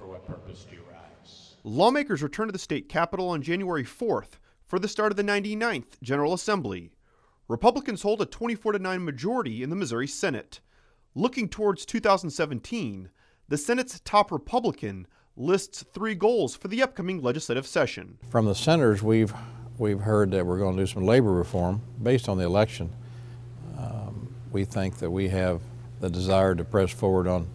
for what purpose do you rise? Lawmakers returned to the state capitol on January 4th for the start of the 99th General Assembly. Republicans hold a 24-9 majority in the Missouri Senate. Looking towards 2017, the Senate's top Republican lists 3 goals for the upcoming legislative session. From the senators, we've heard that we're going to do some labor reform based on the election. We think that we have the desire to press forward on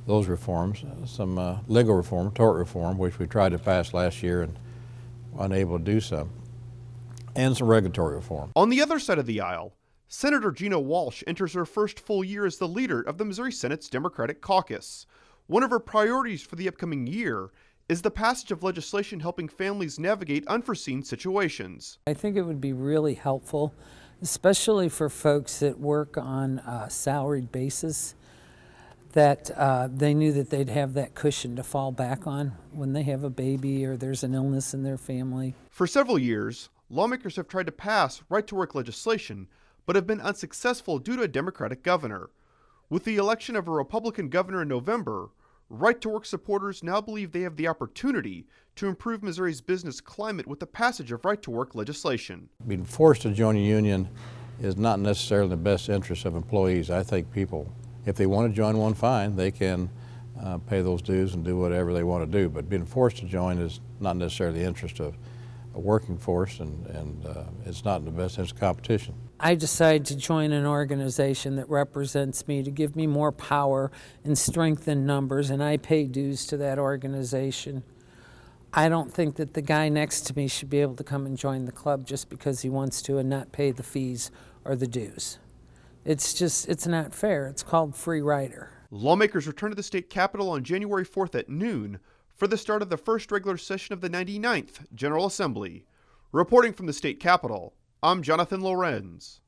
those reforms, some legal reform, tort reform, which we tried to pass last year and unable to do so, and some regulatory reform. On the other side of the aisle, Senator Gina Walsh enters her first full year as the leader of the Missouri Senate's Democratic caucus. One of her priorities for the upcoming year is the passage of legislation helping families navigate unforeseen situations. I think it would be really helpful, especially for folks that work on a salaried basis, that they knew that they'd have that cushion to fall back on when they have a baby or there's an illness in their family. For several years, lawmakers have tried to pass right-to-work legislation, but have been unsuccessful due to a Democratic governor. With the election of a Republican governor in November, right-to-work supporters now believe they have the opportunity to improve Missouri's business climate with the passage of right-to-work legislation. Being forced to join a union is not necessarily in the best interest of employees. I think people, if they want to join one, fine, they can pay those dues and do whatever they want to do. But being forced to join is not necessarily the interest of a working force, and it's not in the best interest of competition. I decided to join an organization that represents me to give me more power and strength in numbers, and I pay dues to that organization. I don't think that the guy next to me should be able to come and join the club just because he wants to and not pay the fees or the dues. It's not fair. It's called free rider. Lawmakers return to the state capitol on January 4th at noon for the start of the first regular session of the 99th General Assembly. Reporting from the state capitol, I'm Jonathan Lorenz.